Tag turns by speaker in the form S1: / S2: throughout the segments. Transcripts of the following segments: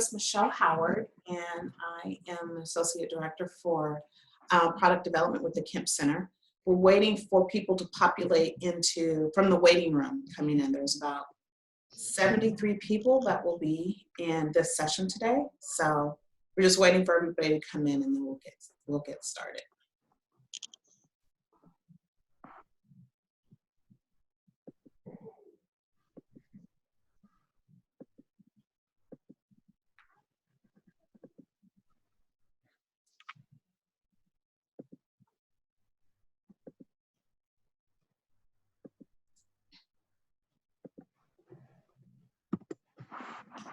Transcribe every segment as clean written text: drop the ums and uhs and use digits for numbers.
S1: is Michelle Howard, and I am an Associate Director for Product Development with the Kemp Center. We're waiting for people to populate from the waiting room coming in. There's about 73 people that will be in this session today. So we're just waiting for everybody to come in, and then we'll get started.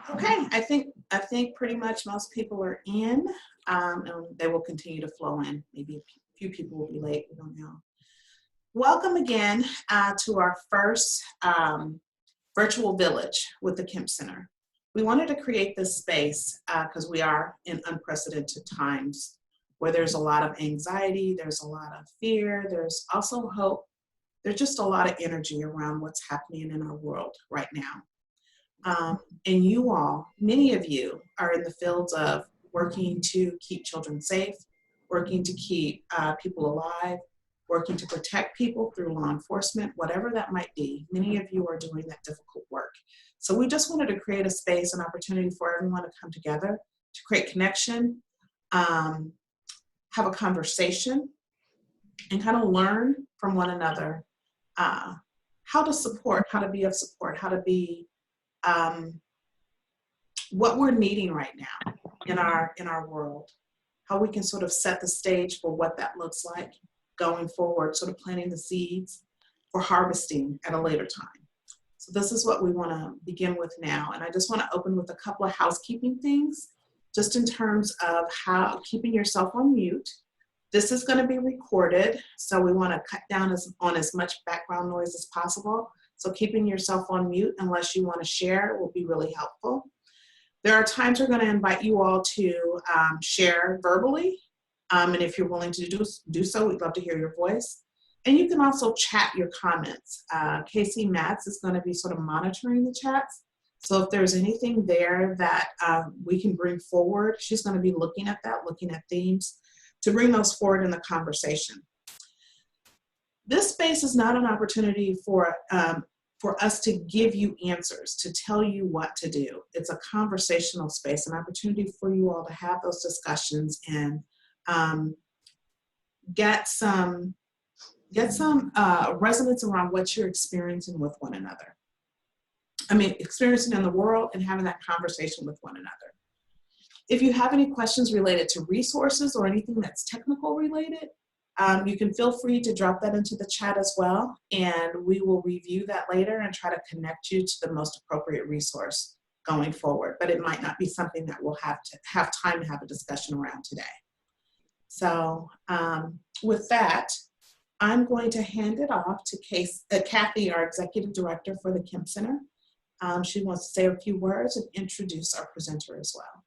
S1: Okay, I think pretty much most people are in, and they will continue to flow in. Maybe a few people will be late, we don't know. Welcome again to our first virtual village with the Kemp Center. We wanted to create this space because we are in unprecedented times where there's a lot of anxiety, there's a lot of fear, there's also hope. There's just a lot of energy around what's happening in our world right now. And you all, many of you are in the fields of working to keep children safe, working to keep people alive, working to protect people through law enforcement, whatever that might be. Many of you are doing that difficult work. So we just wanted to create a space, an opportunity for everyone to come together, to create connection, have a conversation, and kind of learn from one another how to support, how to be of support, how to be what we're needing right now in our world, how we can sort of set the stage for what that looks like going forward, sort of planting the seeds for harvesting at a later time. So this is what we want to begin with now. And I just want to open with a couple of housekeeping things, just in terms of how keeping yourself on mute. This is going to be recorded, so we want to cut down on as much background noise as possible. So keeping yourself on mute unless you want to share will be really helpful. There are times we're going to invite you all to share verbally. And if you're willing to do so, we'd love to hear your voice. And you can also chat your comments. Casey Matz is going to be sort of monitoring the chats. So if there's anything there that we can bring forward, she's going to be looking at that, looking at themes to bring those forward in the conversation. This space is not an opportunity for us to give you answers, to tell you what to do. It's a conversational space, an opportunity for you all to have those discussions and get some resonance around what you're experiencing with one another. I mean, experiencing in the world and having that conversation with one another. If you have any questions related to resources or anything that's technical related, you can feel free to drop that into the chat as well, and we will review that later and try to connect you to the most appropriate resource going forward. But it might not be something that we'll have time to have a discussion around today. So with that, I'm going to hand it off to Kathy, our Executive Director for the Kemp Center. She wants to say a few words and introduce our presenter as well.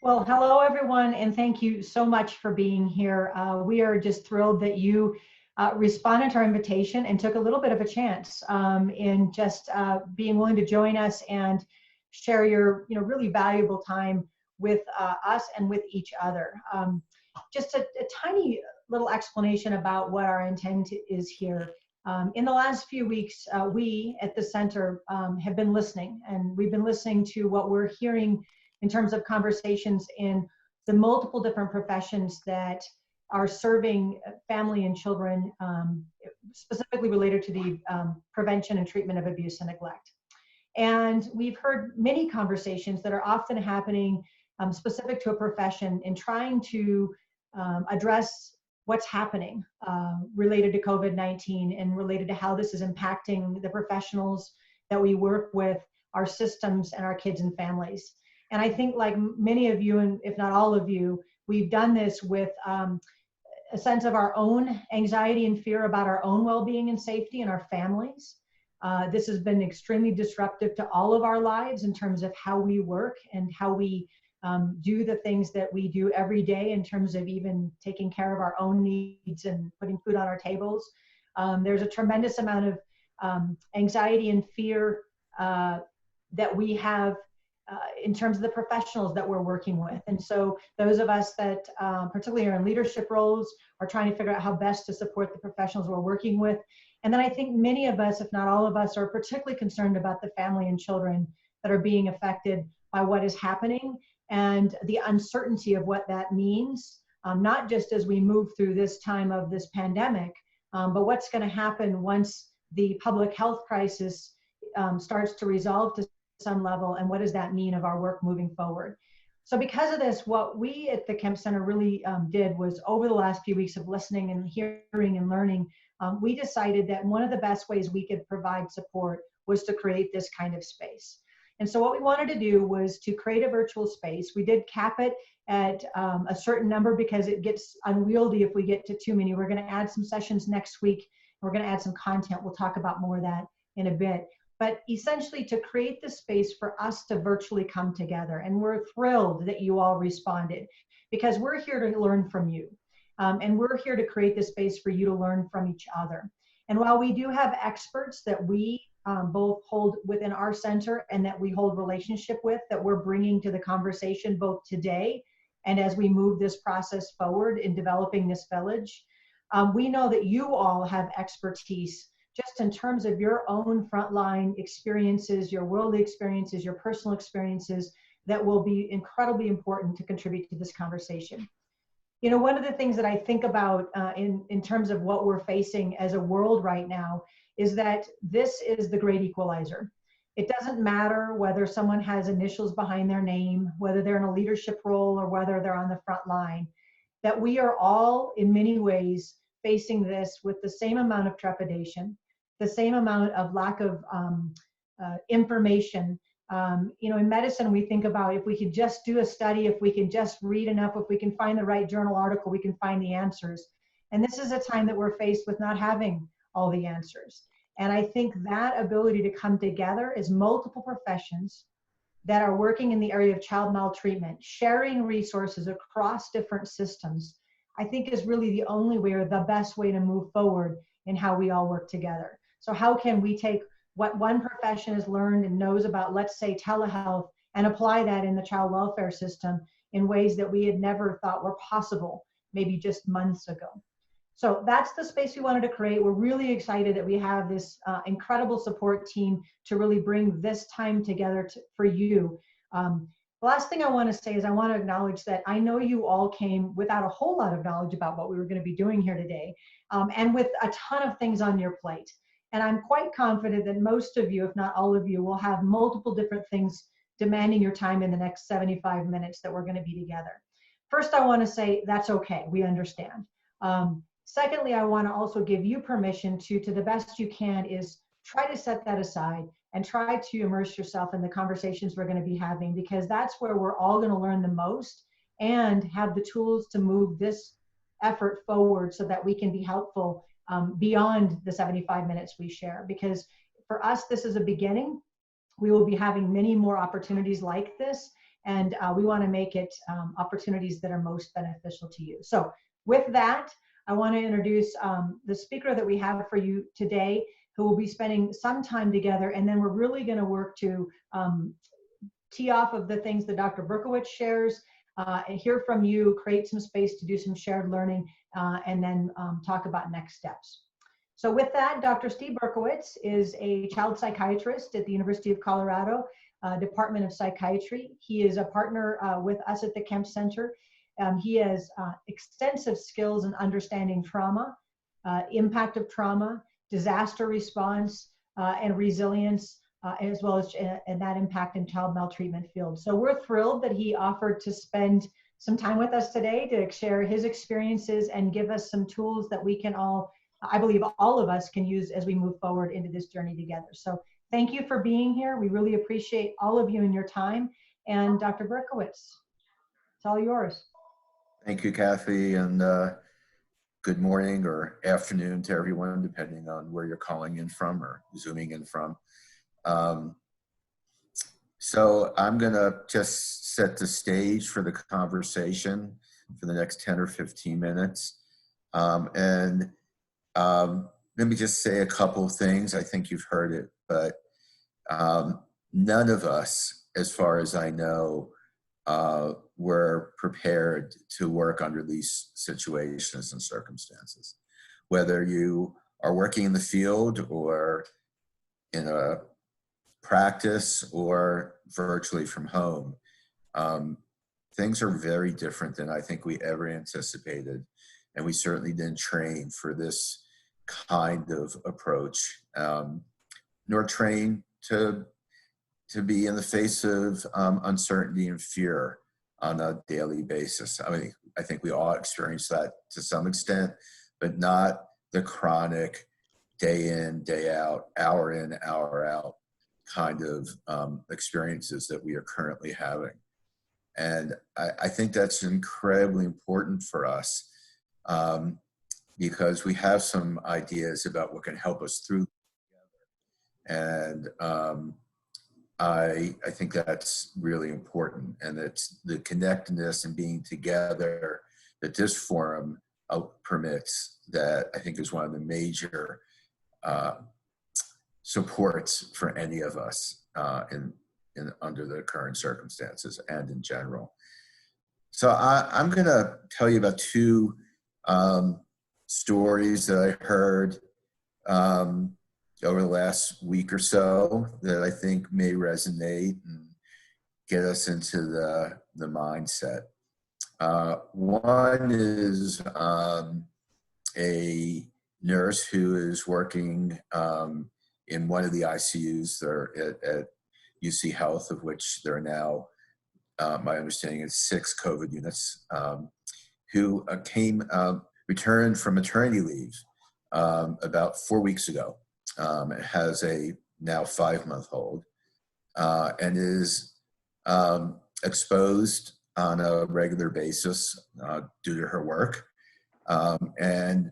S2: Well, hello everyone, and thank you so much for being here. We are just thrilled that you responded to our invitation and took a little bit of a chance in just being willing to join us and share your really valuable time with us and with each other. Just a tiny little explanation about what our intent is here. In the last few weeks, we at the center have been listening, and we've been listening to what we're hearing in terms of conversations in the multiple different professions that are serving family and children, specifically related to the prevention and treatment of abuse and neglect. And we've heard many conversations that are often happening specific to a profession in trying to address what's happening related to COVID-19 and related to how this is impacting the professionals that we work with, our systems, and our kids and families. And I think, like many of you, and if not all of you, we've done this with a sense of our own anxiety and fear about our own well-being and safety and our families. This has been extremely disruptive to all of our lives in terms of how we work and how we do the things that we do every day in terms of even taking care of our own needs and putting food on our tables. There's a tremendous amount of anxiety and fear that we have in terms of the professionals that we're working with. And so those of us that particularly are in leadership roles are trying to figure out how best to support the professionals we're working with. And then I think many of us, if not all of us, are particularly concerned about the family and children that are being affected by what is happening and the uncertainty of what that means, not just as we move through this time of this pandemic, but what's going to happen once the public health crisis starts to resolve to some level, and what does that mean of our work moving forward. So because of this, what we at the Kemp Center really did was, over the last few weeks of listening and hearing and learning, we decided that one of the best ways we could provide support was to create this kind of space. And so what we wanted to do was to create a virtual space. We did cap it at a certain number because it gets unwieldy if we get to too many. We're going to add some sessions next week. We're going to add some content. We'll talk about more of that in a bit. But essentially to create the space for us to virtually come together. And we're thrilled that you all responded, because we're here to learn from you. And we're here to create this space for you to learn from each other. And while we do have experts that we both hold within our center and that we hold relationship with, that we're bringing to the conversation both today and as we move this process forward in developing this village, we know that you all have expertise just in terms of your own frontline experiences, your worldly experiences, your personal experiences, that will be incredibly important to contribute to this conversation. You know, one of the things that I think about in terms of what we're facing as a world right now is that this is the great equalizer. It doesn't matter whether someone has initials behind their name, whether they're in a leadership role or whether they're on the front line, that we are all in many ways facing this with the same amount of trepidation, the same amount of lack of information. You know, in medicine, we think about if we could just do a study, if we can just read enough, if we can find the right journal article, we can find the answers. And this is a time that we're faced with not having all the answers. And I think that ability to come together as multiple professions that are working in the area of child maltreatment, sharing resources across different systems, I think is really the only way or the best way to move forward in how we all work together. So how can we take what one profession has learned and knows about, let's say, telehealth, and apply that in the child welfare system in ways that we had never thought were possible, maybe just months ago. So that's the space we wanted to create. We're really excited that we have this incredible support team to really bring this time together for you. The last thing I want to say is I want to acknowledge that I know you all came without a whole lot of knowledge about what we were going to be doing here today, and with a ton of things on your plate. And I'm quite confident that most of you, if not all of you, will have multiple different things demanding your time in the next 75 minutes that we're going to be together. First, I want to say that's okay. We understand. Secondly, I want to also give you permission to the best you can, is try to set that aside and try to immerse yourself in the conversations we're going to be having, because that's where we're all going to learn the most and have the tools to move this effort forward so that we can be helpful beyond the 75 minutes we share. Because for us, this is a beginning. We will be having many more opportunities like this, and we want to make it opportunities that are most beneficial to you. So with that, I want to introduce the speaker that we have for you today, who will be spending some time together, and then we're really going to work to tee off of the things that Dr. Berkowitz shares, and hear from you, create some space to do some shared learning, and then talk about next steps. So with that, Dr. Steve Berkowitz is a child psychiatrist at the University of Colorado Department of Psychiatry. He is a partner with us at the Kemp Center. He has extensive skills in understanding trauma, impact of trauma, disaster response, and resilience, as well as and that impact in child maltreatment field. So we're thrilled that he offered to spend some time with us today to share his experiences and give us some tools that we can all, I believe all of us can use as we move forward into this journey together. So thank you for being here. We really appreciate all of you and your time. And Dr. Berkowitz, it's all yours.
S3: Thank you, Kathy, and good morning or afternoon to everyone, depending on where you're calling in from or zooming in from. So I'm gonna just set the stage for the conversation for the next 10 or 15 minutes. Let me just say a couple of things. I think you've heard it, but none of us as far as I know, were prepared to work under these situations and circumstances. Whether you are working in the field or in a practice or virtually from home, things are very different than I think we ever anticipated. And we certainly didn't train for this kind of approach, nor train to be in the face of uncertainty and fear on a daily basis. I mean, I think we all experience that to some extent, but not the chronic day in, day out, hour in, hour out kind of experiences that we are currently having. And I think that's incredibly important for us, because we have some ideas about what can help us through. And I think that's really important. And it's the connectedness and being together that this forum permits, that I think is one of the major supports for any of us in under the current circumstances and in general. So I'm going to tell you about two stories that I heard over the last week or so that I think may resonate and get us into the mindset. One is a nurse who is working in one of the ICUs there at UC Health, of which there are now, my understanding is 6 COVID units, who returned from maternity leave about 4 weeks ago. Has a now 5-month-old and is exposed on a regular basis due to her work, and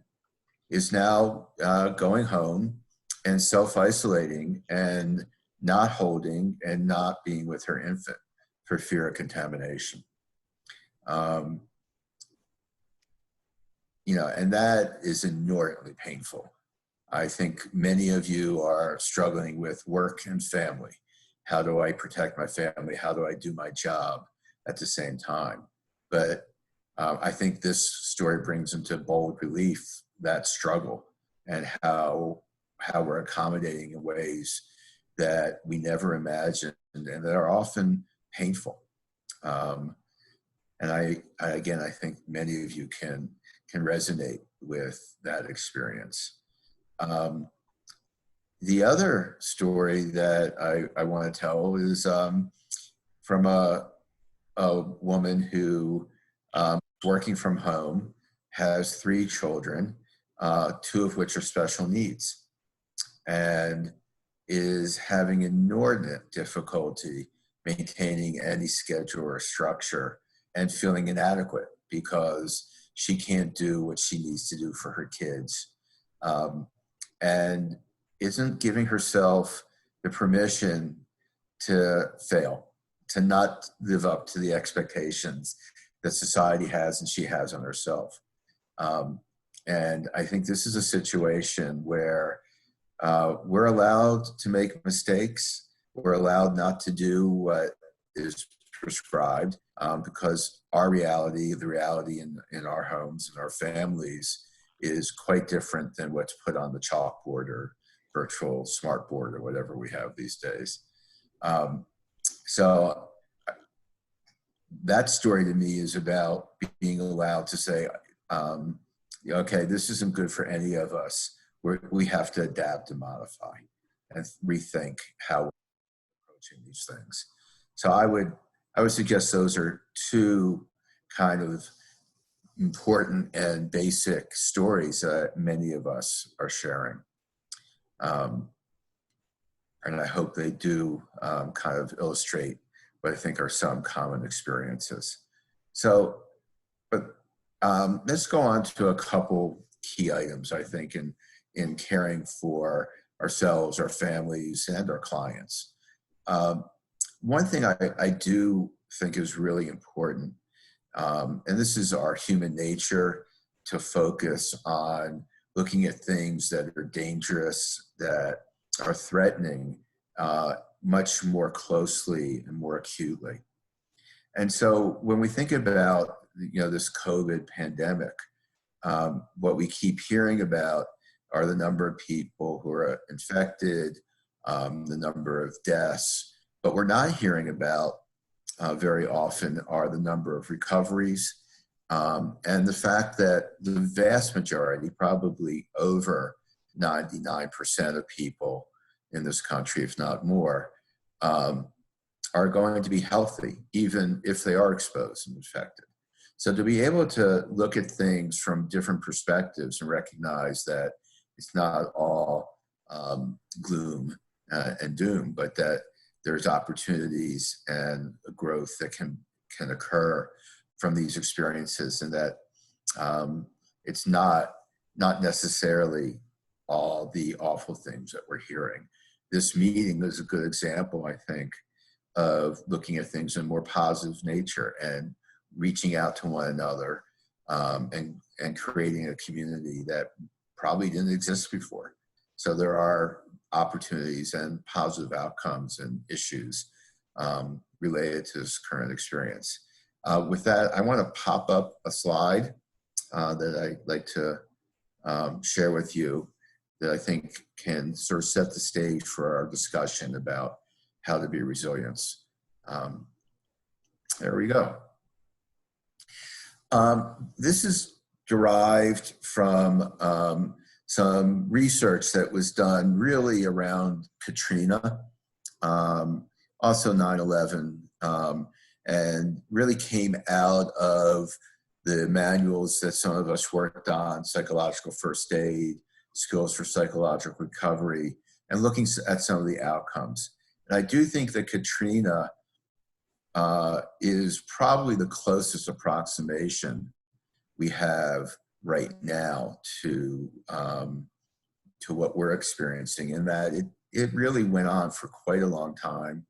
S3: is now going home and self-isolating and not holding and not being with her infant for fear of contamination. And that is inordinately painful. I think many of you are struggling with work and family. How do I protect my family? How do I do my job at the same time? But I think this story brings into bold relief that struggle and how we're accommodating in ways that we never imagined and that are often painful. And I think many of you can resonate with that experience. The other story that I want to tell is from a woman who working from home, has 3 children, 2 of which are special needs, and is having inordinate difficulty maintaining any schedule or structure and feeling inadequate because she can't do what she needs to do for her kids. And isn't giving herself the permission to fail, to not live up to the expectations that society has and she has on herself. And I think this is a situation where we're allowed to make mistakes. We're allowed not to do what is prescribed because our reality, the reality in our homes and our families, is quite different than what's put on the chalkboard or virtual smartboard or whatever we have these days. So that story to me is about being allowed to say, okay, this isn't good for any of us. We have to adapt and modify and rethink how we're approaching these things. So I would suggest those are 2 kind of important and basic stories that many of us are sharing. And I hope they do kind of illustrate what I think are some common experiences. So, but let's go on to a couple key items, I think, in caring for ourselves, our families, and our clients. One thing I do think is really important, and this is our human nature, to focus on looking at things that are dangerous, that are threatening, much more closely and more acutely. And so when we think about, this COVID pandemic, what we keep hearing about are the number of people who are infected, the number of deaths, but we're not hearing about very often are the number of recoveries, and the fact that the vast majority, probably over 99% of people in this country, if not more, are going to be healthy, even if they are exposed and infected. So to be able to look at things from different perspectives and recognize that it's not all gloom and doom, but that there's opportunities and growth that can occur from these experiences, and that it's not necessarily all the awful things that we're hearing. This meeting is a good example, I think, of looking at things in a more positive nature and reaching out to one another, and creating a community that probably didn't exist before. So there are opportunities and positive outcomes and issues related to this current experience. With that, I want to pop up a slide that I'd like to share with you that I think can sort of set the stage for our discussion about how to be resilient. There we go. This is derived from some research that was done really around Katrina, also 9/11, and really came out of the manuals that some of us worked on, psychological first aid, skills for psychological recovery, and looking at some of the outcomes. And I do think that Katrina is probably the closest approximation we have right now to what we're experiencing, in that it really went on for quite a long time.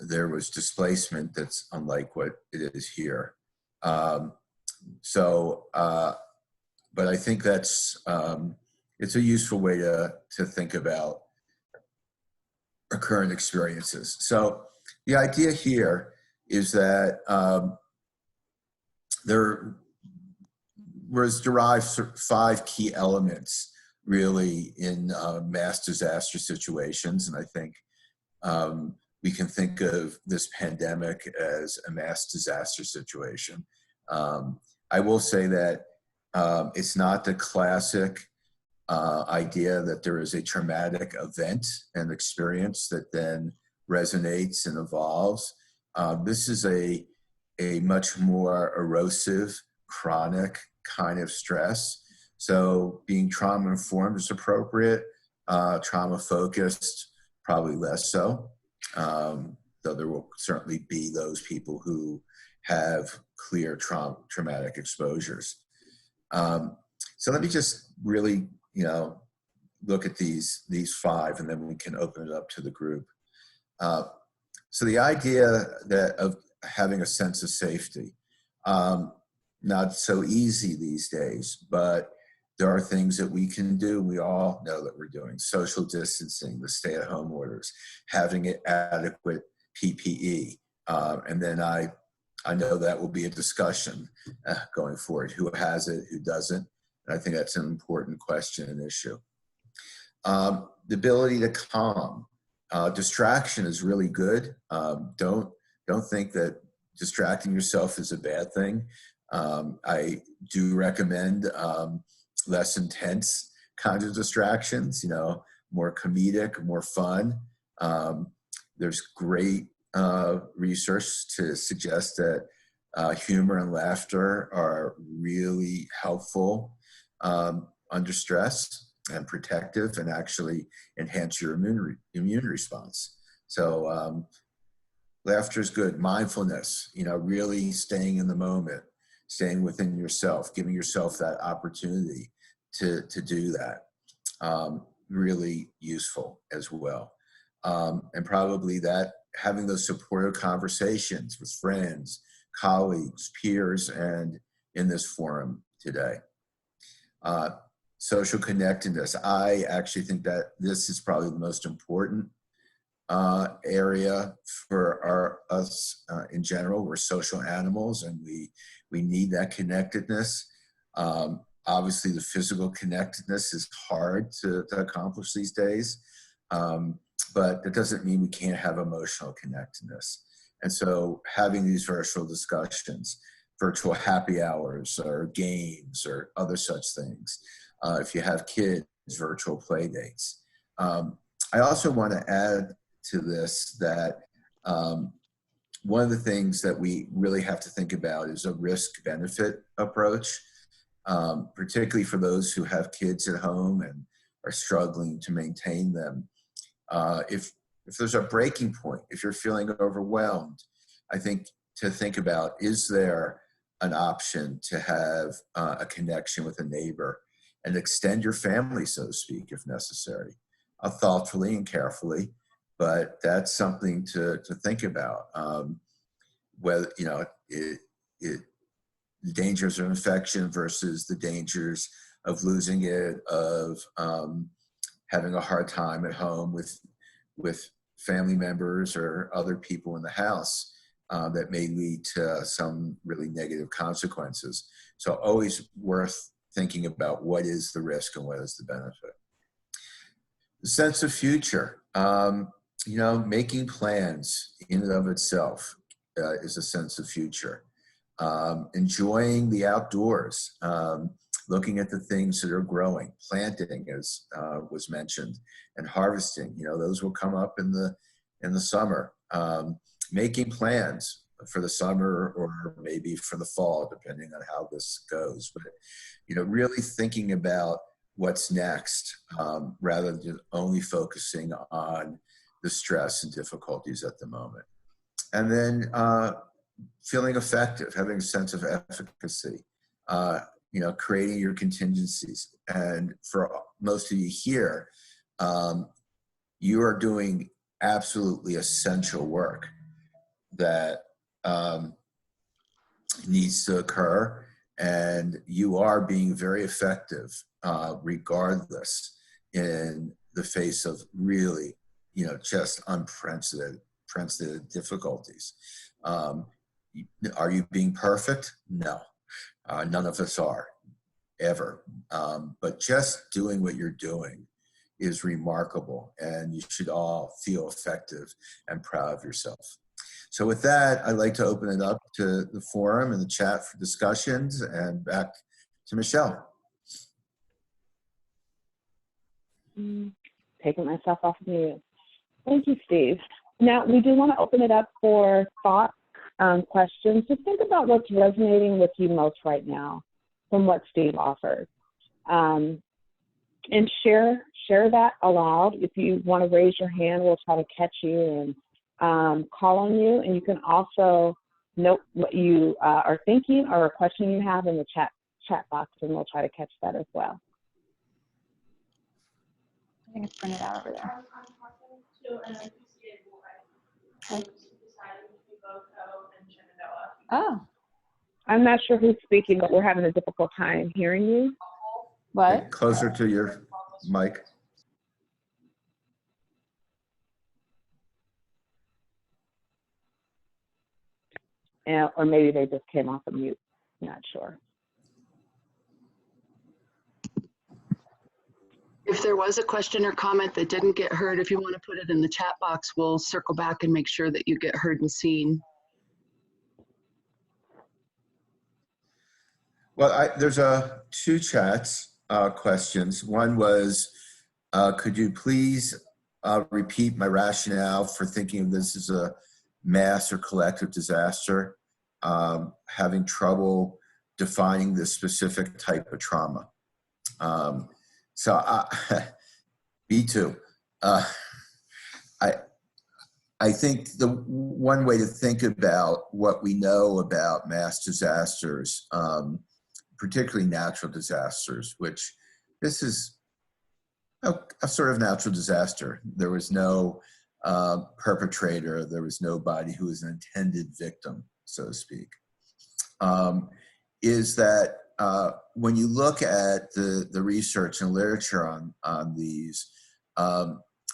S3: There was displacement that's unlike what it is here. But I think that's it's a useful way to think about our current experiences. So the idea here is that there was derived 5 key elements really in mass disaster situations. And I think we can think of this pandemic as a mass disaster situation. I will say that it's not the classic idea that there is a traumatic event and experience that then resonates and evolves. This is a much more erosive, chronic kind of stress. So being trauma informed is appropriate, trauma focused, probably less so, though there will certainly be those people who have clear traumatic exposures. So let me just really, look at these 5, and then we can open it up to the group. So the idea of having a sense of safety, not so easy these days, but there are things that we can do. We all know that we're doing social distancing, the stay-at-home orders, having adequate PPE, and then I know that will be a discussion going forward. Who has it? Who doesn't? And I think that's an important question and issue. The ability to calm. Distraction is really good. Don't think that distracting yourself is a bad thing. I do recommend less intense kinds of distractions, more comedic, more fun. There's great research to suggest that humor and laughter are really helpful under stress and protective, and actually enhance your immune response. So laughter is good. Mindfulness, really staying in the moment, staying within yourself, giving yourself that opportunity to do that. Really useful as well. And probably that having those supportive conversations with friends, colleagues, peers, and in this forum today. Social connectedness. I actually think that this is probably the most important area for us in general. We're social animals, and we need that connectedness. Obviously, the physical connectedness is hard to accomplish these days, but that doesn't mean we can't have emotional connectedness. And so having these virtual discussions, virtual happy hours or games or other such things, if you have kids, virtual play dates. I also want to add to this that one of the things that we really have to think about is a risk-benefit approach, particularly for those who have kids at home and are struggling to maintain them. If there's a breaking point, if you're feeling overwhelmed, I think to think about, is there an option to have a connection with a neighbor and extend your family, so to speak, if necessary, thoughtfully and carefully, but that's something to think about. Whether, you know, the dangers of infection versus the dangers of losing it, of having a hard time at home with family members or other people in the house that may lead to some really negative consequences. So always worth thinking about what is the risk and what is the benefit. The sense of future, you know, making plans in and of itself is a sense of future. Enjoying the outdoors, looking at the things that are growing, planting, as was mentioned, and harvesting. You know, those will come up in the summer. Making plans for the summer or maybe for the fall, depending on how this goes. But, you know, really thinking about what's next rather than only focusing on the stress and difficulties at the moment. And then feeling effective, having a sense of efficacy, you know, creating your contingencies. And for most of you here, you are doing absolutely essential work that needs to occur, and you are being very effective regardless in the face of really, you know, just unprecedented difficulties. Are you being perfect? No, none of us are, ever. But just doing what you're doing is remarkable, and you should all feel effective and proud of yourself. So with that, I'd like to open it up to the forum and the chat for discussions, and back to Michelle.
S4: Taking myself off mute. Thank you, Steve. Now, we do want to open it up for thoughts, questions. Just think about what's resonating with you most right now from what Steve offered. And share that aloud. If you want to raise your hand, we'll try to catch you and call on you. And you can also note what you are thinking or a question you have in the chat box, and we'll try to catch that as well.
S5: I think it's printed out over there. Okay. Oh.
S4: I'm not sure who's speaking, but we're having a difficult time hearing you.
S5: What?
S3: Get closer to your mic.
S4: Or maybe they just came off of mute. Not sure.
S6: If there was a question or comment that didn't get heard, if you want to put it in the chat box, we'll circle back and make sure that you get heard and seen.
S3: Well, there's two chats questions. One was, could you please repeat my rationale for thinking of this as a mass or collective disaster, having trouble defining the specific type of trauma. So me too. I think the one way to think about what we know about mass disasters, particularly natural disasters, which this is a sort of natural disaster. There was no perpetrator. There was nobody who was an intended victim, so to speak. Is that when you look at the research and literature on these,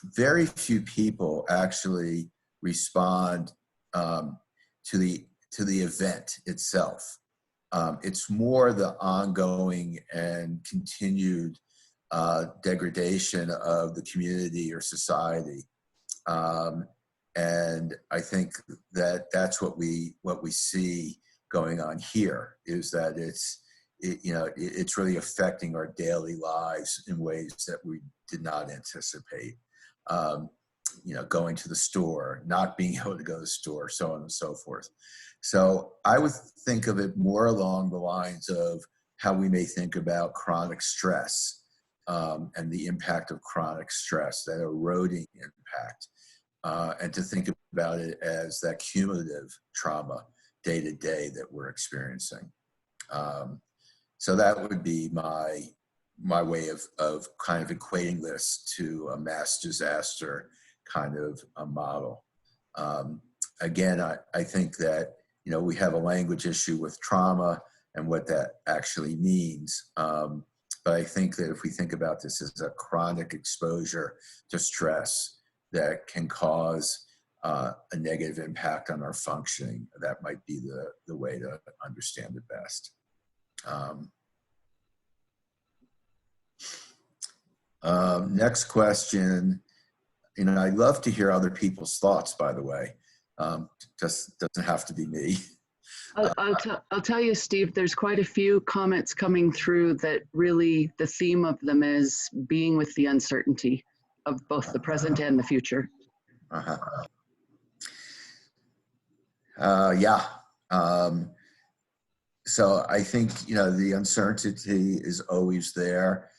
S3: very few people actually respond to the event itself. It's more the ongoing and continued degradation of the community or society. And I think that that's what we see going on here, is that it's really affecting our daily lives in ways that we did not anticipate. Going to the store, not being able to go to the store, so on and so forth. So I would think of it more along the lines of how we may think about chronic stress and the impact of chronic stress, that eroding impact, and to think about it as that cumulative trauma day to day that we're experiencing. So that would be my way of kind of equating this to a mass disaster kind of a model. Again, I think that, we have a language issue with trauma and what that actually means. But I think that if we think about this as a chronic exposure to stress that can cause a negative impact on our functioning, that might be the way to understand it best. Next question. I'd love to hear other people's thoughts, by the way. Just doesn't have to be me.
S6: I'll tell you, Steve, there's quite a few comments coming through that really the theme of them is being with the uncertainty of both the present and the future.
S3: Yeah. So I think, the uncertainty is always there.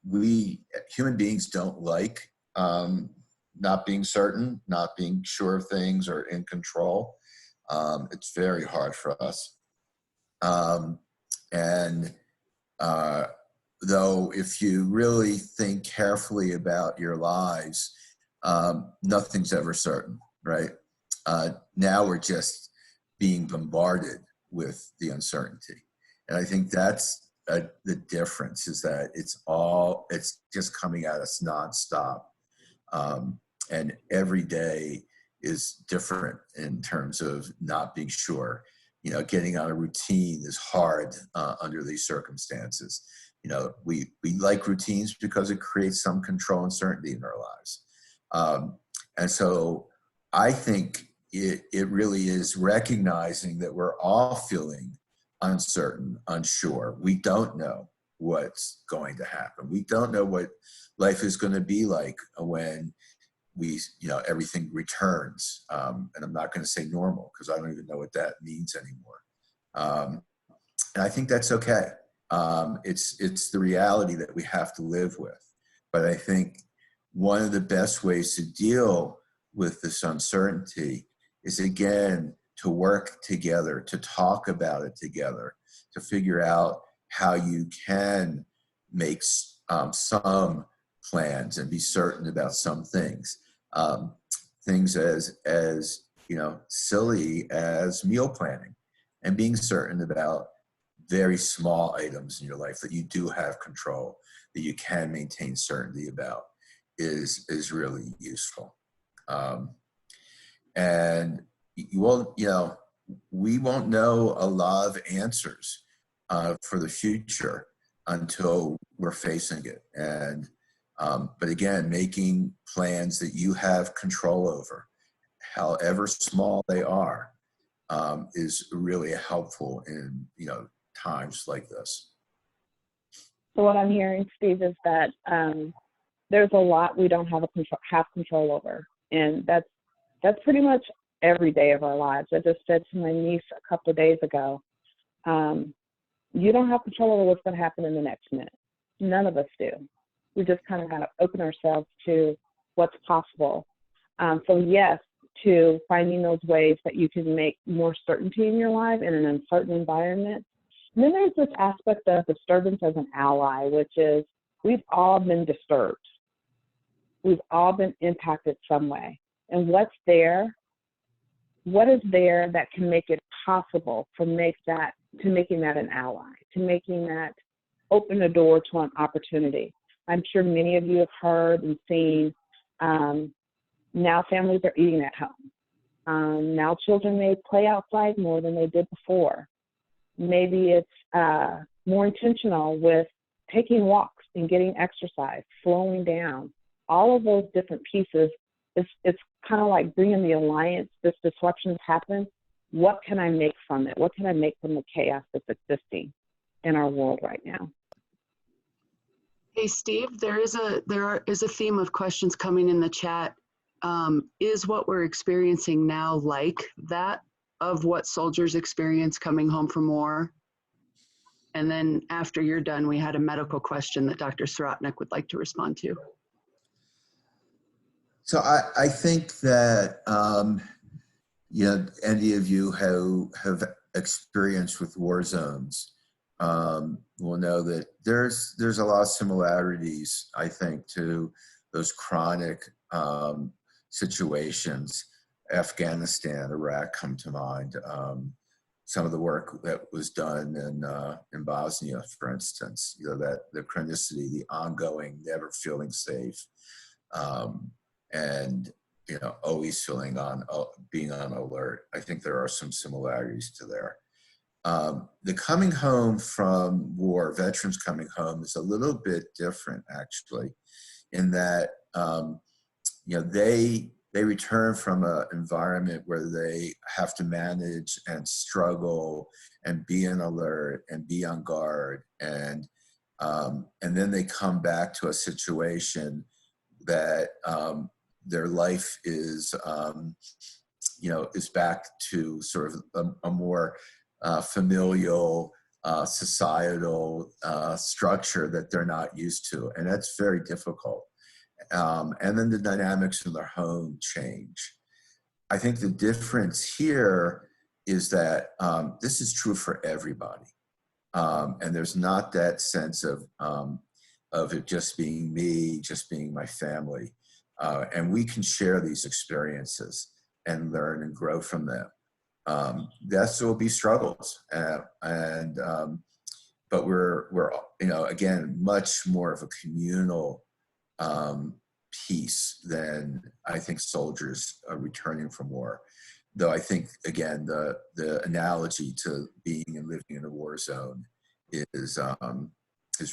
S3: We human beings don't like not being certain, not being sure of things or in control. It's very hard for us. Though if you really think carefully about your lives, nothing's ever certain, right? Now we're just being bombarded with the uncertainty. And I think that's the difference, is that it's just coming at us nonstop. And every day is different in terms of not being sure. Getting on a routine is hard under these circumstances. We like routines because it creates some control and certainty in our lives. And so I think it really is recognizing that we're all feeling uncertain, unsure. We don't know what's going to happen. We don't know what life is going to be like when everything returns. And I'm not going to say normal, because I don't even know what that means anymore. And I think that's okay. It's the reality that we have to live with. But I think one of the best ways to deal with this uncertainty is, again, to work together, to talk about it together, to figure out how you can make some plans and be certain about some things. Things as silly as meal planning, and being certain about very small items in your life that you do have control, that you can maintain certainty about, is really useful. And we won't know a lot of answers for the future until we're facing it. And but again, making plans that you have control over, however small they are, is really helpful in times like this.
S4: So what I'm hearing, Steve, is that there's a lot we don't have control over, and that's pretty much every day of our lives. I just said to my niece a couple of days ago, you don't have control over what's going to happen in the next minute. None of us do. We just kind of got to open ourselves to what's possible. So yes, to finding those ways that you can make more certainty in your life in an uncertain environment. And then there's this aspect of disturbance as an ally, which is we've all been disturbed. We've all been impacted some way. And what is there that can make it possible to making that an ally, to making that open a door to an opportunity? I'm sure many of you have heard and seen Now families are eating at home. Now children may play outside more than they did before. Maybe it's more intentional with taking walks and getting exercise, slowing down. All of those different pieces, it's kind of like bringing the alliance. This disruption has happened. What can I make from it? What can I make from the chaos that's existing in our world right now?
S6: Hey, Steve, there is a theme of questions coming in the chat. Is what we're experiencing now like that of what soldiers experience coming home from war? And then after you're done, we had a medical question that Dr. Sirotnik would like to respond to.
S3: So I think that, any of you who have experience with war zones will know that there's a lot of similarities, I think, to those chronic situations. Afghanistan, Iraq come to mind. Some of the work that was done in Bosnia, for instance, that the chronicity, the ongoing, never feeling safe, and always being on alert. I think there are some similarities to there. The coming home from war, veterans coming home, is a little bit different, actually, in that they return from an environment where they have to manage and struggle and be on alert and be on guard, and then they come back to a situation that their life is back to sort of a more familial, societal structure that they're not used to, and that's very difficult. And then the dynamics in their home change. I think the difference here is that this is true for everybody, and there's not that sense of it just being me, just being my family, and we can share these experiences and learn and grow from them. Yes, there will be struggles, but we're again much more of a communal piece than I think soldiers are returning from war. Though I think, again, the analogy to being and living in a war zone is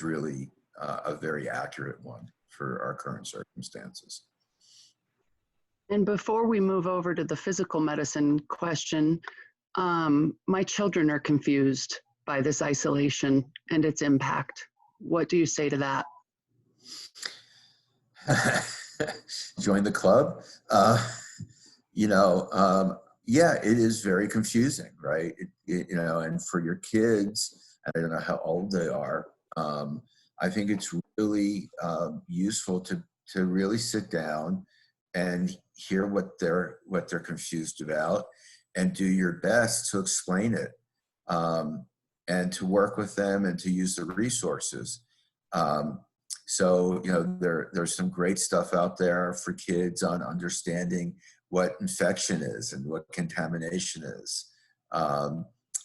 S3: really a very accurate one for our current circumstances.
S6: And before we move over to the physical medicine question, my children are confused by this isolation and its impact. What do you say to that?
S3: Join the club. Yeah, it is very confusing, right? And for your kids, I don't know how old they are. I think it's really useful to really sit down and hear what they're confused about, and do your best to explain it, and to work with them and to use the resources. So there's some great stuff out there for kids on understanding what infection is and what contamination is,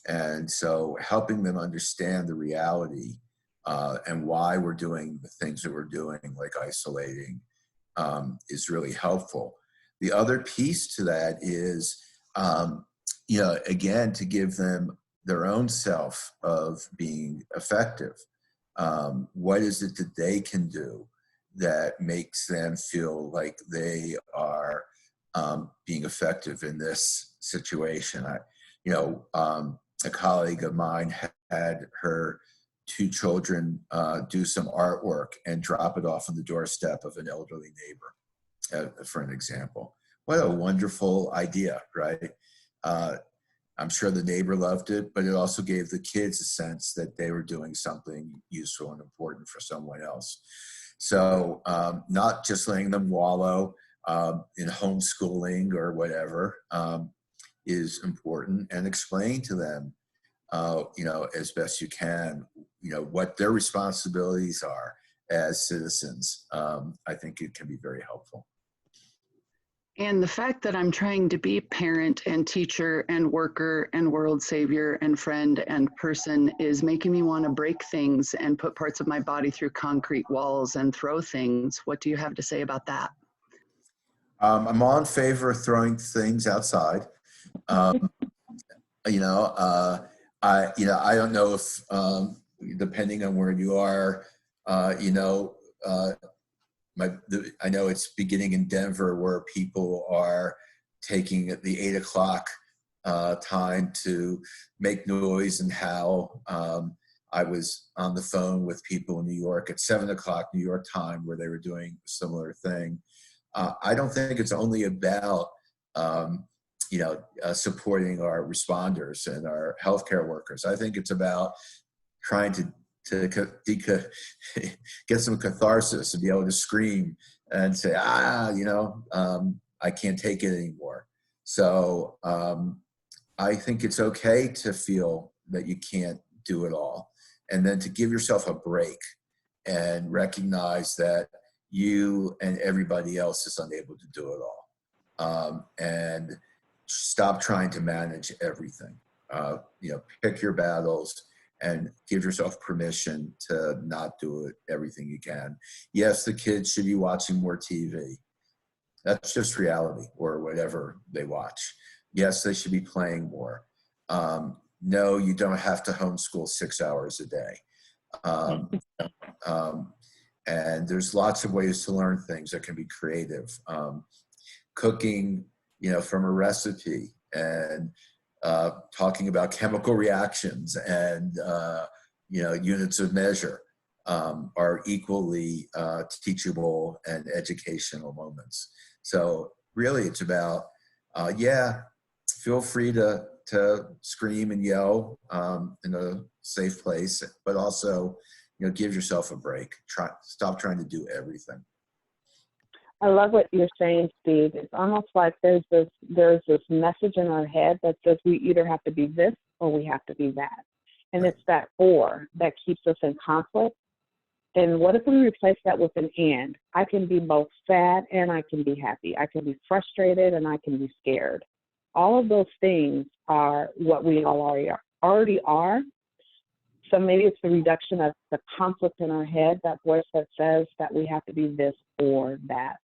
S3: and so helping them understand the reality and why we're doing the things that we're doing, like isolating, is really helpful. The other piece to that is, again, to give them their own self of being effective. What is it that they can do that makes them feel like they are being effective in this situation? A colleague of mine had her 2 children do some artwork and drop it off on the doorstep of an elderly neighbor, for an example. What a wonderful idea, right? I'm sure the neighbor loved it, but it also gave the kids a sense that they were doing something useful and important for someone else. So not just letting them wallow in homeschooling or whatever is important, and explain to them, as best you can, what their responsibilities are as citizens. I think it can be very helpful.
S6: And the fact that I'm trying to be parent and teacher and worker and world savior and friend and person is making me want to break things and put parts of my body through concrete walls and throw things. What do you have to say about that?
S3: I'm all in favor of throwing things outside. Um, you know, I don't know if, depending on where you are, you know, I know it's beginning in Denver where people are taking the 8 o'clock time to make noise and howl. I was on the phone with people in New York at 7 o'clock New York time where they were doing a similar thing. I don't think it's only about supporting our responders and our healthcare workers. I think it's about trying to get some catharsis and be able to scream and say, I can't take it anymore. So I think it's okay to feel that you can't do it all, and then to give yourself a break and recognize that you and everybody else is unable to do it all. And stop trying to manage everything. Pick your battles and give yourself permission to not do it everything you can. Yes, the kids should be watching more TV. That's just reality, or whatever they watch. Yes, they should be playing more. No, you don't have to homeschool 6 hours a day. And there's lots of ways to learn things that can be creative. Cooking, from a recipe, and talking about chemical reactions and, units of measure are equally teachable and educational moments. So really it's about, feel free to scream and yell in a safe place, but also, give yourself a break. Stop trying to do everything.
S4: I love what you're saying, Steve. It's almost like there's this message in our head that says we either have to be this or we have to be that. And it's that or that keeps us in conflict. And what if we replace that with an and? I can be both sad and I can be happy. I can be frustrated and I can be scared. All of those things are what we all already are. So maybe it's the reduction of the conflict in our head, that voice that says that we have to be this or that.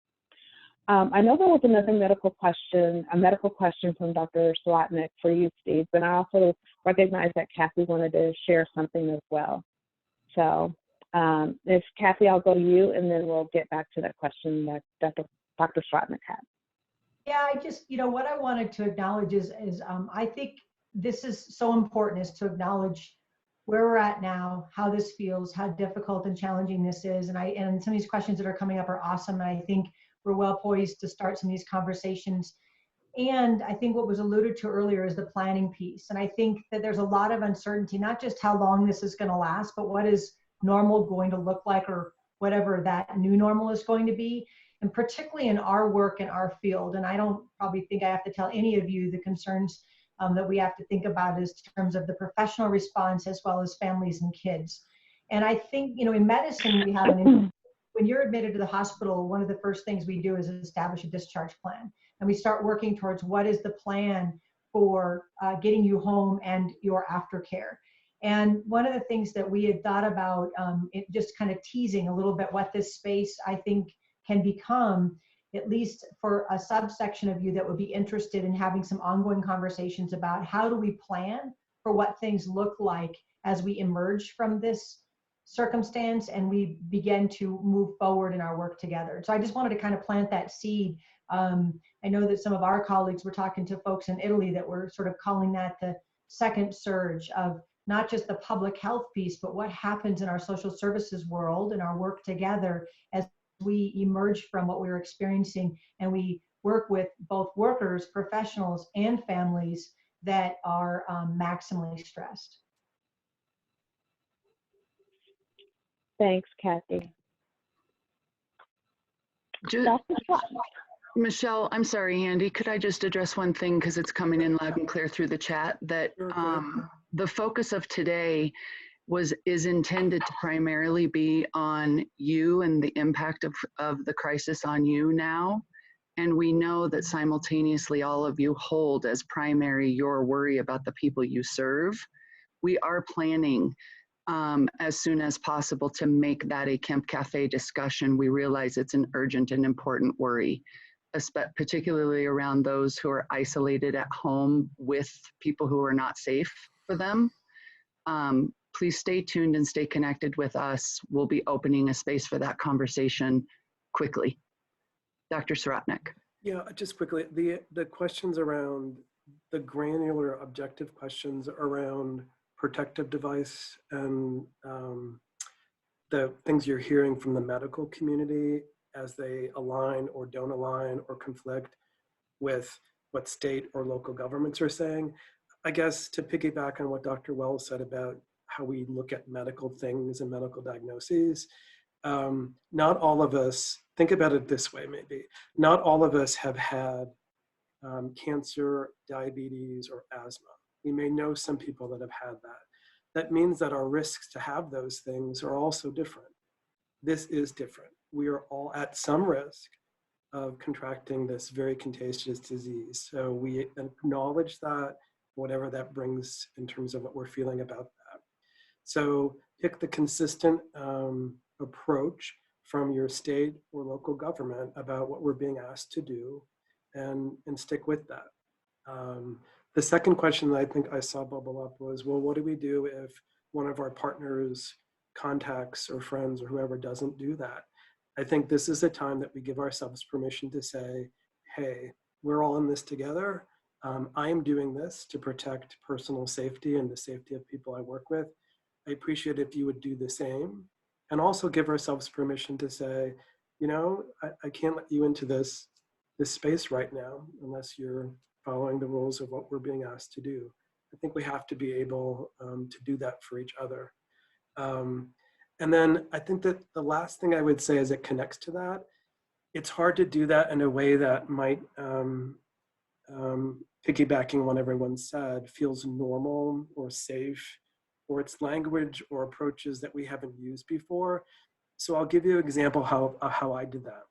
S4: I know there was another medical question from Dr. Slotnick for you, Steve, but I also recognize that Kathy wanted to share something as well. So if Kathy, I'll go to you, and then we'll get back to that question that Dr. Slotnick had.
S2: Yeah, I just, what I wanted to acknowledge is I think this is so important, is to acknowledge where we're at now, how this feels, how difficult and challenging this is. And some of these questions that are coming up are awesome. And I think we're well poised to start some of these conversations. And I think what was alluded to earlier is the planning piece. And I think that there's a lot of uncertainty, not just how long this is going to last, but what is normal going to look like, or whatever that new normal is going to be. And particularly in our work in our field. And I don't probably think I have to tell any of you the concerns that we have to think about is in terms of the professional response as well as families and kids. And I think, in medicine, we have when you're admitted to the hospital, one of the first things we do is establish a discharge plan. And we start working towards what is the plan for getting you home and your aftercare. And one of the things that we had thought about, just kind of teasing a little bit what this space, I think, can become, at least for a subsection of you that would be interested in having some ongoing conversations about how do we plan for what things look like as we emerge from this circumstance and we begin to move forward in our work together. So I just wanted to kind of plant that seed. I know that some of our colleagues were talking to folks in Italy that were sort of calling that the second surge of not just the public health piece, but what happens in our social services world and our work together as we emerge from what we were experiencing, and we work with both workers, professionals, and families that are maximally stressed.
S4: Thanks, Kathy.
S6: Michelle, I'm sorry, Andy, could I just address one thing, because it's coming in loud and clear through the chat, that the focus of today is intended to primarily be on you and the impact of the crisis on you now. And we know that simultaneously all of you hold as primary your worry about the people you serve. We are planning as soon as possible to make that a Kemp Cafe discussion. We realize it's an urgent and important worry. particularly around those who are isolated at home with people who are not safe for them. Please stay tuned and stay connected with us. We'll be opening a space for that conversation quickly. Dr. Suratnik.
S7: Yeah, just quickly, the questions around the granular objective questions around protective device and the things you're hearing from the medical community as they align or don't align or conflict with what state or local governments are saying. I guess to piggyback on what Dr. Wells said about how we look at medical things and medical diagnoses, not all of us, think about it this way maybe, not all of us have had cancer, diabetes, or asthma. We may know some people that have had that. That means that our risks to have those things are also different. This is different. We are all at some risk of contracting this very contagious disease. So we acknowledge that, whatever that brings in terms of what we're feeling about that. So pick the consistent approach from your state or local government about what we're being asked to do and stick with that. The second question that I think I saw bubble up was, well, what do we do if one of our partners, contacts or friends or whoever doesn't do that? I think this is a time that we give ourselves permission to say, hey, we're all in this together. I am doing this to protect personal safety and the safety of people I work with. I appreciate if you would do the same, and also give ourselves permission to say, you know, I can't let you into this space right now unless you're following the rules of what we're being asked to do. I think we have to be able to do that for each other. And then I think that the last thing I would say as it connects to that, it's hard to do that in a way that might, piggybacking on what everyone said, feels normal or safe, or it's language or approaches that we haven't used before. So I'll give you an example how I did that.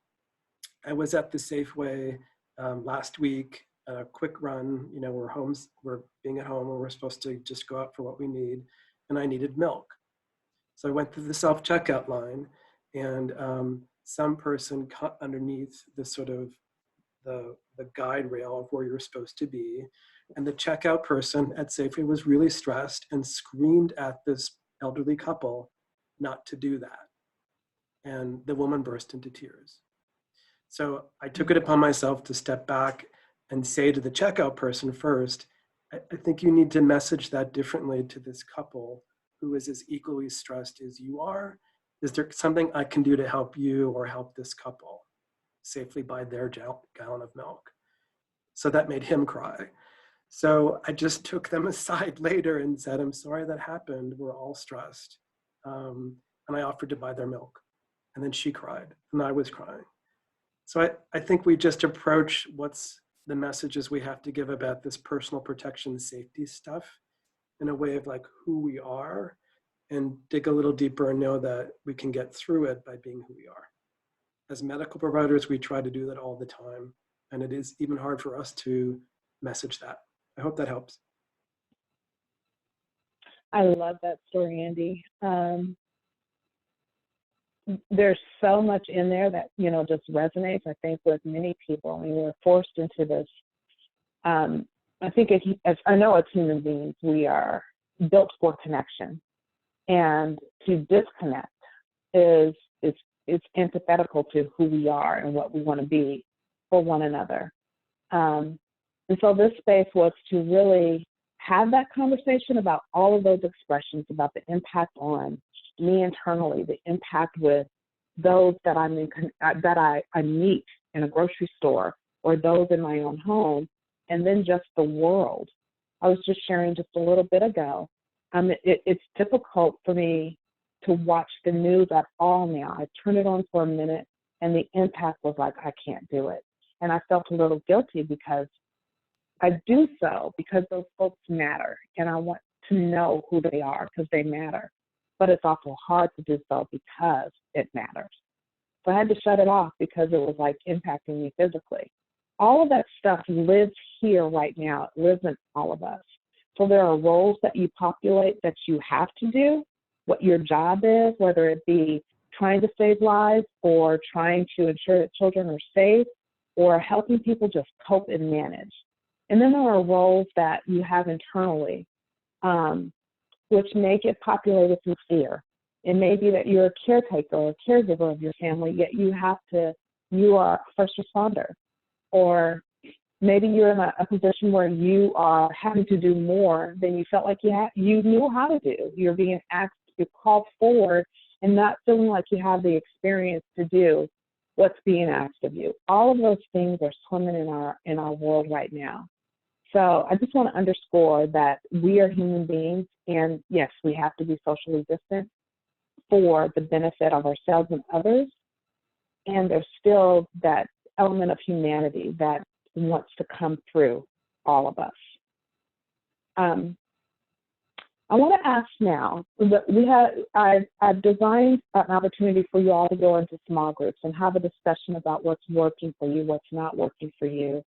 S7: I was at the Safeway last week, a quick run, you know, we're being at home and we're supposed to just go out for what we need, and I needed milk. So I went through the self-checkout line, and some person cut underneath the sort of the guide rail of where you're supposed to be. And the checkout person at Safeway was really stressed and screamed at this elderly couple not to do that. And the woman burst into tears. So I took it upon myself to step back and say to the checkout person first, I think you need to message that differently to this couple who is as equally stressed as you are. Is there something I can do to help you or help this couple safely buy their gallon of milk? So that made him cry. So I just took them aside later and said, I'm sorry that happened. We're all stressed. And I offered to buy their milk. And then she cried and I was crying. So I think we just approach what's the messages we have to give about this personal protection safety stuff in a way of like who we are, and dig a little deeper and know that we can get through it by being who we are. As medical providers, we try to do that all the time. And it is even hard for us to message that. I hope that helps.
S4: I love that story, Andy. There's so much in there that, you know, just resonates, I think, with many people. I mean, we're forced into this. I think as I know as human beings, we are built for connection. And to disconnect is antithetical to who we are and what we want to be for one another. And so this space was to really have that conversation about all of those expressions, about the impact on me internally, the impact with those that I meet in a grocery store or those in my own home, and then just the world. I was just sharing just a little bit ago. It's difficult for me to watch the news at all now. I turn it on for a minute and the impact was like, I can't do it. And I felt a little guilty because I do so because those folks matter and I want to know who they are because they matter. But it's also hard to do so because it matters. So I had to shut it off because it was like impacting me physically. All of that stuff lives here right now. It lives in all of us. So there are roles that you populate that you have to do, what your job is, whether it be trying to save lives or trying to ensure that children are safe or helping people just cope and manage. And then there are roles that you have internally, which may get populated through fear. It may be that you're a caretaker or a caregiver of your family, yet you are a first responder. Or maybe you're in a position where you are having to do more than you felt like you knew how to do. You're being asked to call forward and not feeling like you have the experience to do what's being asked of you. All of those things are swimming in our world right now. So I just want to underscore that we are human beings, and yes, we have to be socially distant for the benefit of ourselves and others. And there's still that element of humanity that wants to come through all of us. I want to ask now that I've designed an opportunity for you all to go into small groups and have a discussion about what's working for you, what's not working for you,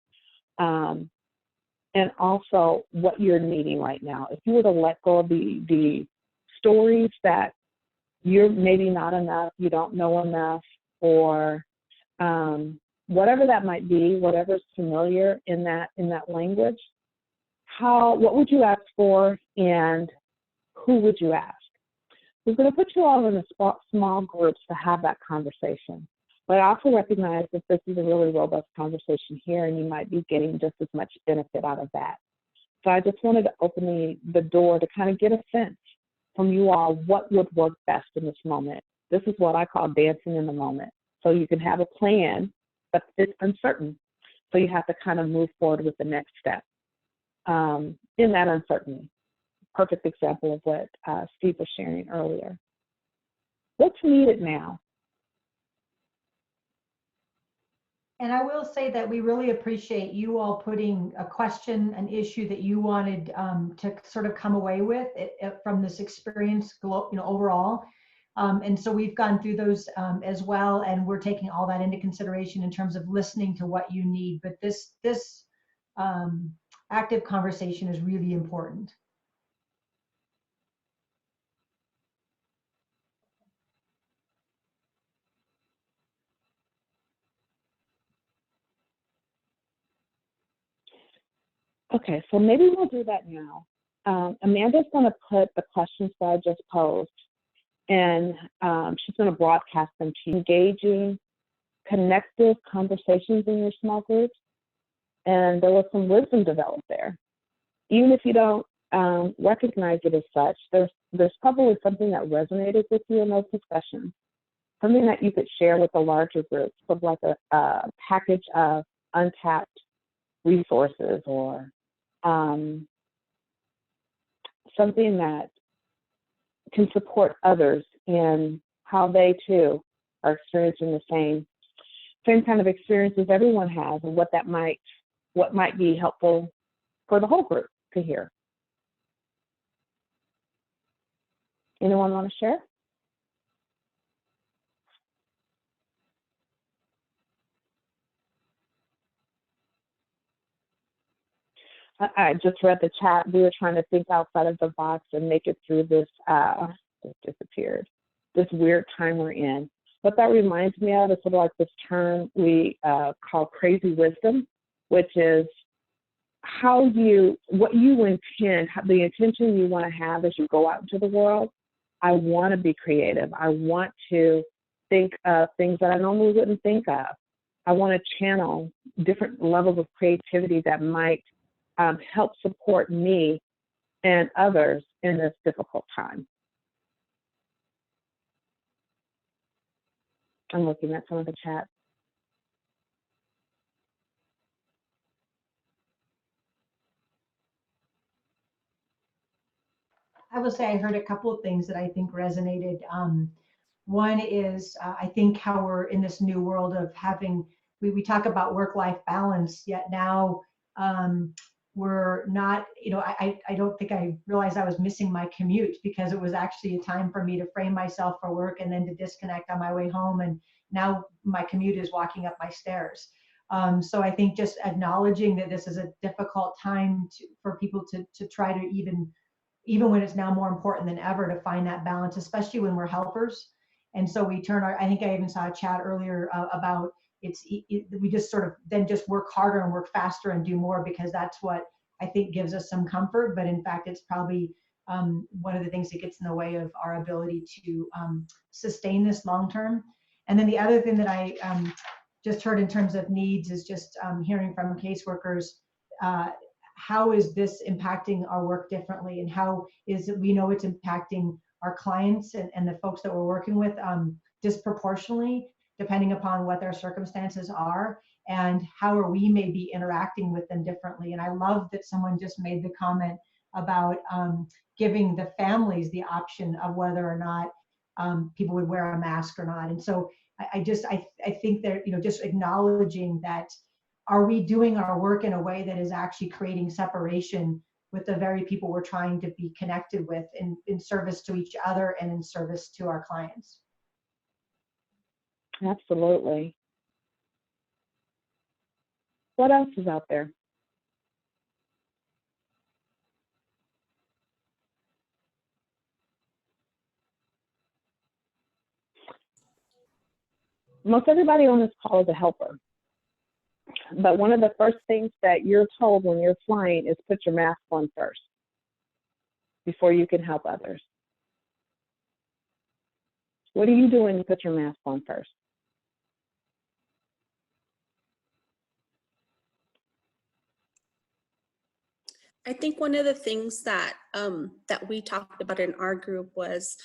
S4: and also what you're needing right now. If you were to let go of the stories that you're maybe not enough, you don't know enough, or whatever that might be, whatever's familiar in that language, what would you ask for, and who would you ask? We're going to put you all in a small groups to have that conversation. But I also recognize that this is a really robust conversation here, and you might be getting just as much benefit out of that. So I just wanted to open the door to kind of get a sense from you all what would work best in this moment. This is what I call dancing in the moment. So you can have a plan, but it's uncertain. So you have to kind of move forward with the next step in that uncertainty. Perfect example of what Steve was sharing earlier. What's needed now?
S2: And I will say that we really appreciate you all putting a question, an issue that you wanted to sort of come away with from this experience, overall. And so we've gone through those as well, and we're taking all that into consideration in terms of listening to what you need. But this active conversation is really important.
S4: Okay, so maybe we'll do that now. Amanda's going to put the questions that I just posed, and she's going to broadcast them to you. Engaging, connective conversations in your small groups, and there was some wisdom developed there. Even if you don't recognize it as such, there's probably something that resonated with you in those discussions, something that you could share with the larger group, sort of like a package of untapped resources, or something that can support others in how they too are experiencing the same kind of experiences everyone has, and what might be helpful for the whole group to hear. Anyone want to share? I just read the chat. We were trying to think outside of the box and make it through this, it disappeared, this weird time we're in. What that reminds me of is sort of like this term we call crazy wisdom, which is what you intend, the intention you want to have as you go out into the world. I want to be creative. I want to think of things that I normally wouldn't think of. I want to channel different levels of creativity that might help support me and others in this difficult time. I'm looking at some of the chat.
S2: I will say I heard a couple of things that I think resonated. One is I think how we're in this new world of having, we talk about work-life balance, yet now we're not, I don't think I realized I was missing my commute, because it was actually a time for me to frame myself for work and then to disconnect on my way home. And now my commute is walking up my stairs. So I think just acknowledging that this is a difficult time for people to try to even when it's now more important than ever to find that balance, especially when we're helpers. And so we I think I even saw a chat earlier about we just sort of then just work harder and work faster and do more, because that's what I think gives us some comfort. But in fact, it's probably one of the things that gets in the way of our ability to sustain this long term. And then the other thing that I just heard in terms of needs is just hearing from caseworkers, how is this impacting our work differently, and how is it, we know it's impacting our clients and the folks that we're working with disproportionately, depending upon what their circumstances are, and how are we maybe interacting with them differently. And I love that someone just made the comment about giving the families the option of whether or not people would wear a mask or not. And so I think that, you know, just acknowledging that, are we doing our work in a way that is actually creating separation with the very people we're trying to be connected with, in service to each other and in service to our clients?
S4: Absolutely. What else is out there? Most everybody on this call is a helper. But one of the first things that you're told when you're flying is put your mask on first before you can help others. What do you do when you put your mask on first?
S8: I think one of the things that that we talked about in our group was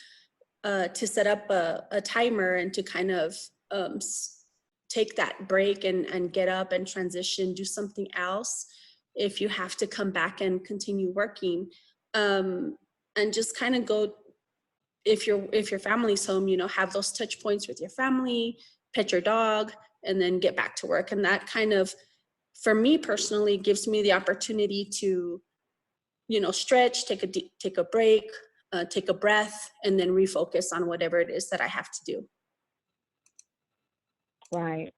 S8: to set up a timer and to kind of take that break and get up and transition, do something else if you have to come back and continue working, and just kind of go, if your family's home, you know, have those touch points with your family, pet your dog, and then get back to work. And that kind of, for me personally, gives me the opportunity to, you know, stretch, take a break, take a breath, and then refocus on whatever it is that I have to do.
S4: Right.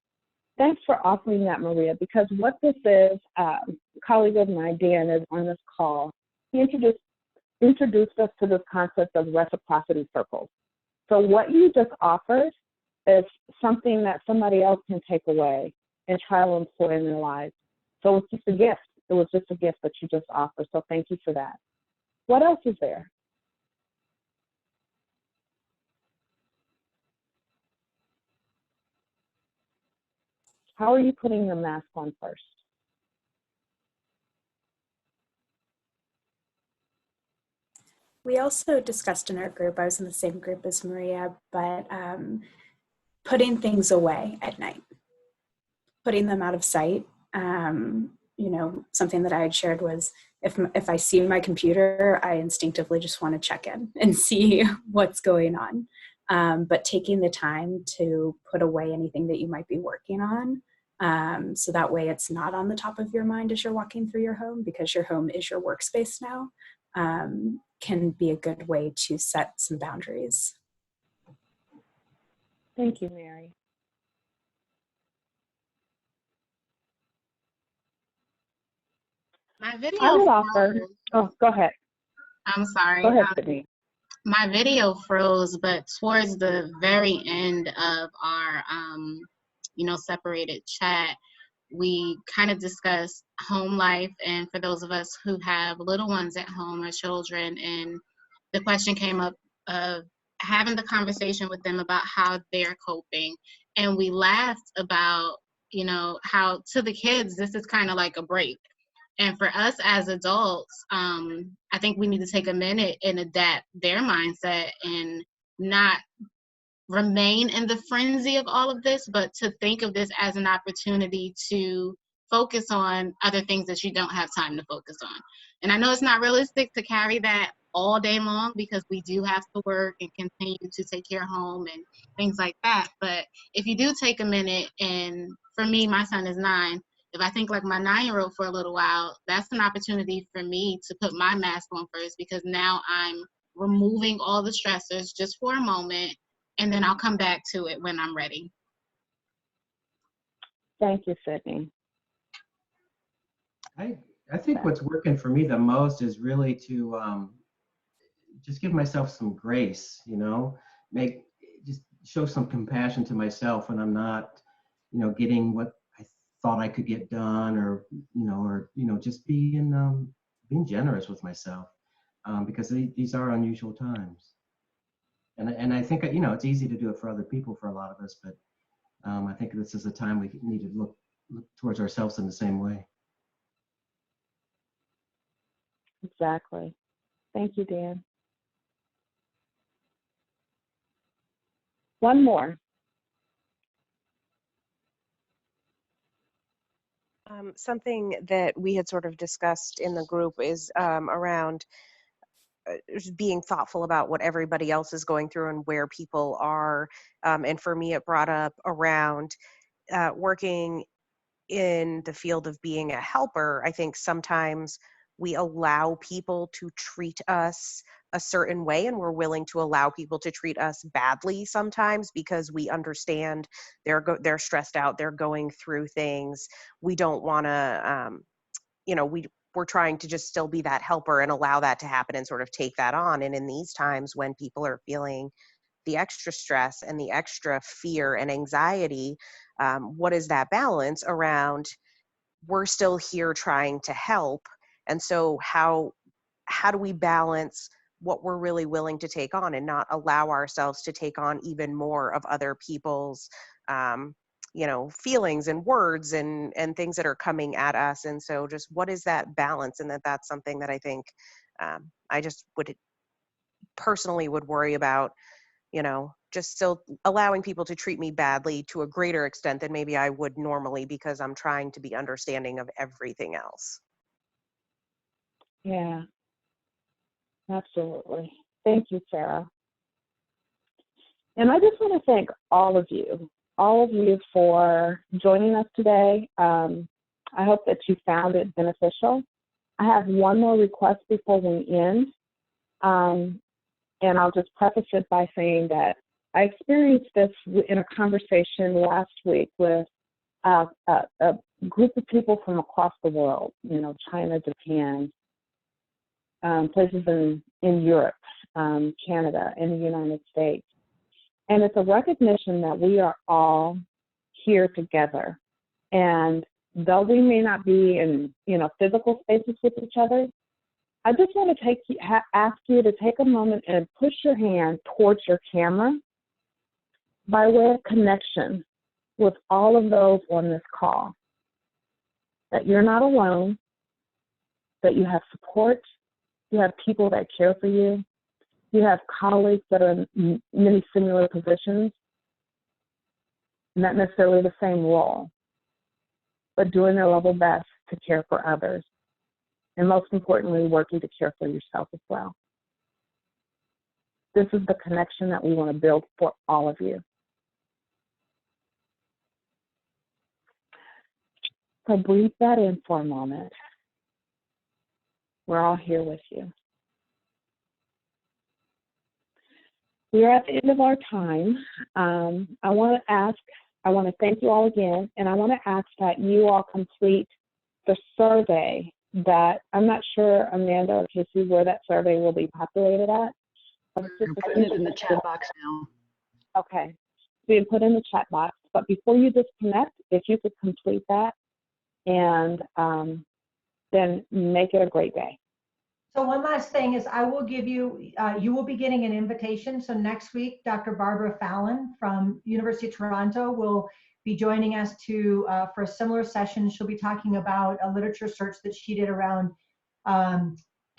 S4: Thanks for offering that, Maria, because what this is, a colleague of mine, Dan, is on this call. He introduced us to this concept of reciprocity circles. So what you just offered is something that somebody else can take away and try to employ in their lives. So it's just a gift. It was just a gift that you just offered. So thank you for that. What else is there? How are you putting your mask on first?
S9: We also discussed in our group, I was in the same group as Maria, but putting things away at night, putting them out of sight. You know, something that I had shared was if I see my computer, I instinctively just want to check in and see what's going on. But taking the time to put away anything that you might be working on, so that way it's not on the top of your mind as you're walking through your home, because your home is your workspace now, can be a good way to set some boundaries.
S4: Thank you, Mary.
S10: My video
S4: I would offer,
S10: froze.
S4: oh, go ahead.
S10: I'm sorry.
S4: Go ahead, Sydney.
S10: My video froze, but towards the very end of our, separated chat, we kind of discussed home life, and for those of us who have little ones at home or children, and the question came up of having the conversation with them about how they're coping. And we laughed about, how to the kids, this is kind of like a break. And for us as adults, I think we need to take a minute and adapt their mindset and not remain in the frenzy of all of this, but to think of this as an opportunity to focus on other things that you don't have time to focus on. And I know it's not realistic to carry that all day long, because we do have to work and continue to take care of home and things like that. But if you do take a minute, and for me, my son is 9, if I think like my 9-year-old for a little while, that's an opportunity for me to put my mask on first, because now I'm removing all the stressors just for a moment, and then I'll come back to it when I'm ready.
S4: Thank you, Sydney.
S11: I think what's working for me the most is really to just give myself some grace, just show some compassion to myself when I'm not getting what I thought I could get done, or just being generous with myself, because these are unusual times. And I think it's easy to do it for other people, for a lot of us, but I think this is a time we need to look towards ourselves in the same way.
S4: Exactly. Thank you, Dan. One more.
S12: Something that we had sort of discussed in the group is around just being thoughtful about what everybody else is going through and where people are. And for me, it brought up around working in the field of being a helper. I think sometimes we allow people to treat us a certain way, and we're willing to allow people to treat us badly sometimes because we understand they're stressed out, they're going through things. We don't want to, we're trying to just still be that helper and allow that to happen and sort of take that on. And in these times when people are feeling the extra stress and the extra fear and anxiety, what is that balance around? We're still here trying to help. And so how do we balance what we're really willing to take on and not allow ourselves to take on even more of other people's feelings and words and things that are coming at us? And so just what is that balance? And that's something that I think I just personally would worry about, just still allowing people to treat me badly to a greater extent than maybe I would normally, because I'm trying to be understanding of everything else.
S4: Yeah, absolutely. Thank you, Sarah. And I just want to thank all of you for joining us today. I hope that you found it beneficial. I have one more request before we end. And I'll just preface it by saying that I experienced this in a conversation last week with a group of people from across the world, China, Japan, places in Europe, Canada, and the United States. And it's a recognition that we are all here together. And though we may not be in, physical spaces with each other, I just want to ask you to take a moment and push your hand towards your camera by way of connection with all of those on this call. That you're not alone, that you have support, you have people that care for you, you have colleagues that are in many similar positions, not necessarily the same role, but doing their level best to care for others. And most importantly, working to care for yourself as well. This is the connection that we want to build for all of you. So breathe that in for a moment. We're all here with you. We are at the end of our time. I want to thank you all again, and I want to ask that you all complete the survey that, I'm not sure, Amanda or Casey, where that survey will be populated at.
S6: We're putting it in the chat box now.
S4: Okay, being put in the chat box. But before you disconnect, if you could complete that, and then make it a great day.
S2: So one last thing is I will give you, you will be getting an invitation. So next week, Dr. Barbara Fallon from University of Toronto will be joining us for a similar session. She'll be talking about a literature search that she did around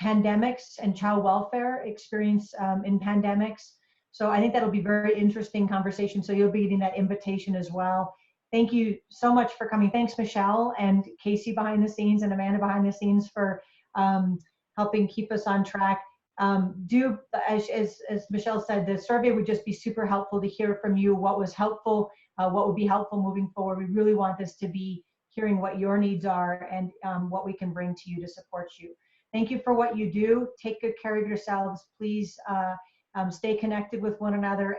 S2: pandemics and child welfare experience in pandemics. So I think that'll be a very interesting conversation. So you'll be getting that invitation as well. Thank you so much for coming. Thanks, Michelle and Casey behind the scenes and Amanda behind the scenes for helping keep us on track. As Michelle said, the survey would just be super helpful to hear from you what was helpful, what would be helpful moving forward. We really want this to be hearing what your needs are and what we can bring to you to support you. Thank you for what you do. Take good care of yourselves. Please stay connected with one another.